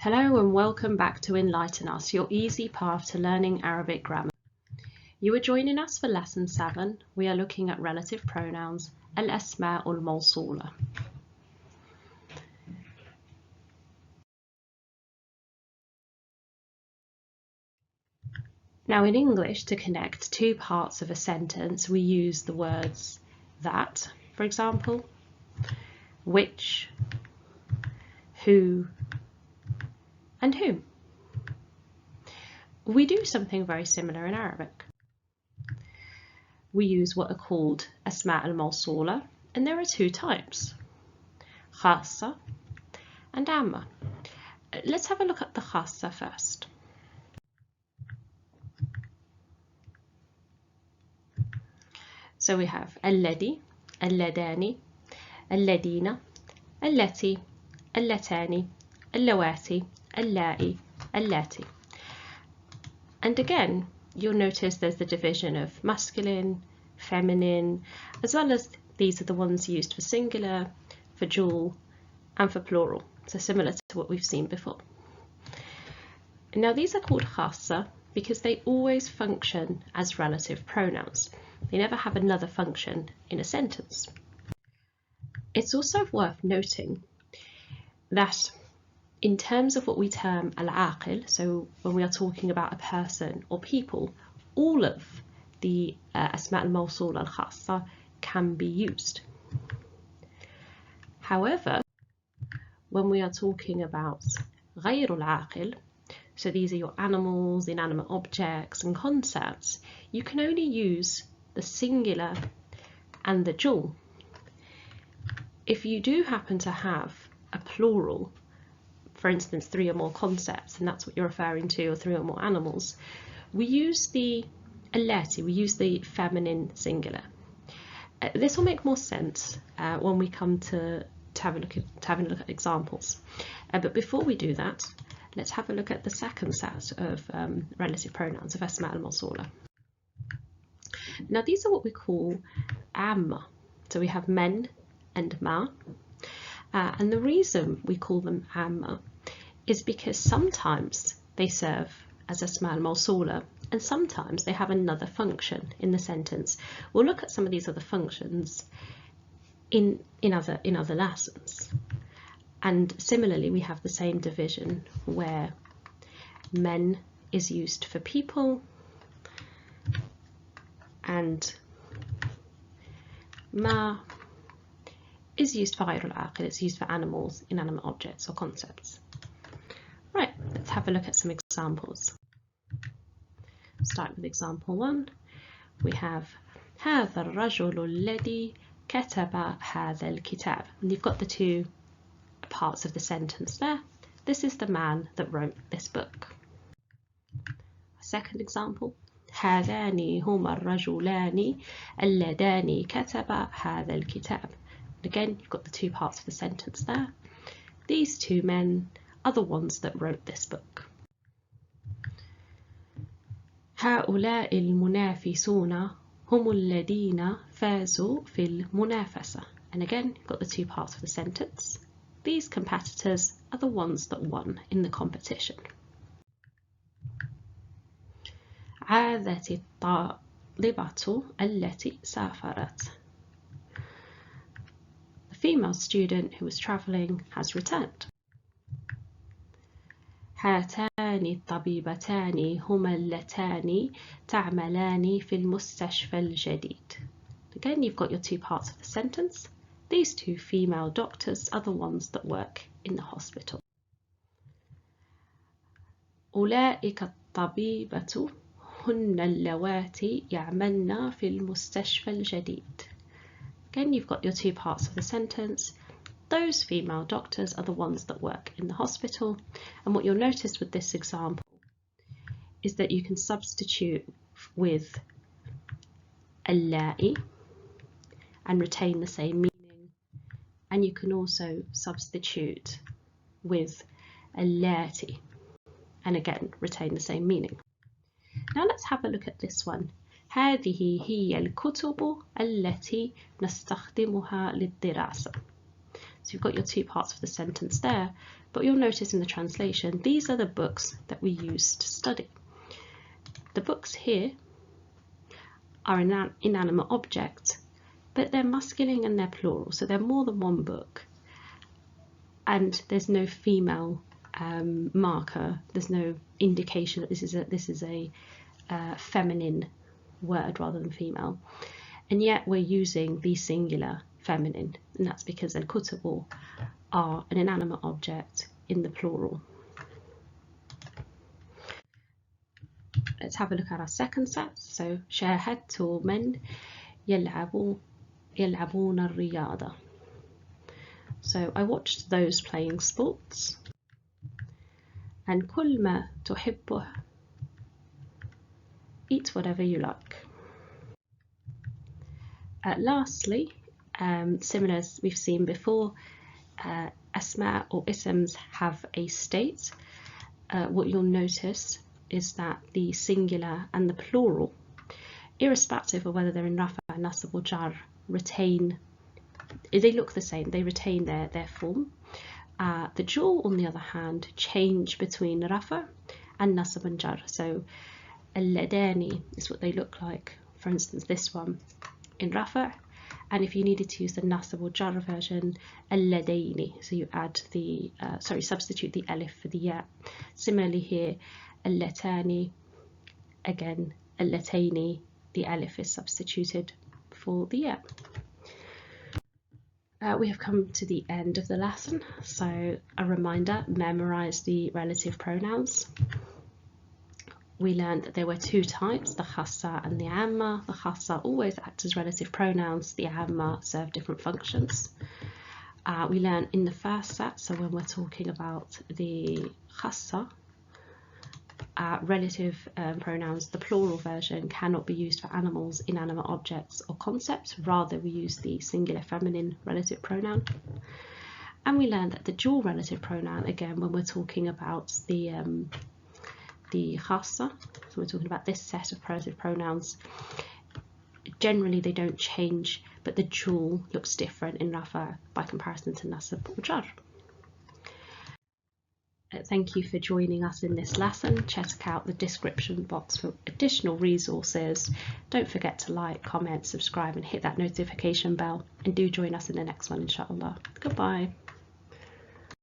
Hello and welcome back to Enlighten Us, your easy path to learning Arabic grammar. You are joining us for lesson 7. We are looking at relative pronouns, al-asma' al-mawsula. Now in English, to connect two parts of a sentence, we use the words that, for example, which, who, and whom. We do something very similar in Arabic. We use what are called asma' al-mawsula, and there are two types, Hasta and Amma. Let's have a look at the Hasta first. So we have الذي, اللذان, الذين, التي, اللتان, اللواتي, اللائي, اللاتي. And again, you'll notice there's the division of masculine, feminine, as well as these are the ones used for singular, for dual, and for plural. So similar to what we've seen before. Now these are called khassa because they always function as relative pronouns. They never have another function in a sentence. It's also worth noting that in terms of what we term al-aqil, so when we are talking about a person or people, all of the asma' al-mawsul al-khassa can be used. However, when we are talking about ghayr al-aqil, so these are your animals, inanimate objects and concepts, you can only use the singular and the dual. If you do happen to have a plural, for instance 3 or more concepts, and that's what you're referring to, or 3 or more animals, we use the allati, we use the feminine singular. This will make more sense when we come to having a look at examples. But before we do that, let's have a look at the second set of relative pronouns of asma' al-mawsula. Now these are what we call amma. So we have men and ma. And the reason we call them amma is because sometimes they serve as asma' al-mawsula and sometimes they have another function in the sentence. We'll look at some of these other functions in other lessons. And similarly, we have the same division where men is used for people and ma is used for ghayr al-aqil, it's used for animals, inanimate objects or concepts. Right, let's have a look at some examples. Start with example 1. We have هذا الرجل الذي كتب هذا الكتاب. And you've got the two parts of the sentence there. This is the man that wrote this book. Second example. هذان هما الرجلان اللذان كتبا هذا الكتاب. And again, you've got the two parts of the sentence there. These two men are the ones that wrote this book. هؤلاء المنافسون هم الذين فازوا في المنافسة. And again, you've got the two parts of the sentence. These competitors are the ones that won in the competition. عادت الطالبة التي سافرت. The female student who was travelling has returned. هاتان الطبيبتان هما اللتان تعملان في المستشفى الجديد. Again, you've got your two parts of the sentence. These two female doctors are the ones that work in the hospital. أولئك الطبيبة هن اللواتي يعملن في المستشفى الجديد. Again, you've got your two parts of the sentence. Those female doctors are the ones that work in the hospital. And what you'll notice with this example is that you can substitute with اللائي and retain the same meaning. And you can also substitute with اللاتي and again retain the same meaning. Now let's have a look at this one. هذه هي الكتب التي نستخدمها للدراسة. So So you've got your two parts of the sentence there, but you'll notice in the translation, these are the books that we use to study. The books here are an inanimate object, but they're masculine and they're plural, so they're more than one book. And there's no female marker, there's no indication that this is a feminine word rather than female. And yet we're using the singular feminine, and that's because al-kutubu are an inanimate object in the plural. Let's have a look at our second set. So شاهدت من يلعبون الرياضة. So I watched those playing sports. And كل ما تحبه, eat whatever you like. Lastly, similar as we've seen before, asma or isms have a state. What you'll notice is that the singular and the plural, irrespective of whether they're in rafa, nasab or jar, retain, they look the same, they retain their form. The dual, on the other hand, change between rafa and nasab and jar. So al-ladani is what they look like, for instance this one in rafa, and if you needed to use the nasab or jar version, al-ladaini, so you add the substitute the alif for the ya. Similarly here, al-latani, again al-lataini, the alif is substituted for the ya. We have come to the end of the lesson, so a reminder, memorize the relative pronouns. We learned that there were two types, the Hasta and the Amma. The Hasta always act as relative pronouns, the Amma serve different functions. We learned in the first set, so when we're talking about the Hasta, relative pronouns, the plural version cannot be used for animals, inanimate objects or concepts, rather we use the singular feminine relative pronoun. And we learned that the dual relative pronoun, again when we're talking about the Hasta, so we're talking about this set of relative pronouns, generally they don't change, but the dual looks different in Rafa by comparison to Nasab or Jar. Thank you for joining us in this lesson. Check out the description box for additional resources. Don't forget to like, comment, subscribe and hit that notification bell, and do join us in the next one, inshallah. Goodbye.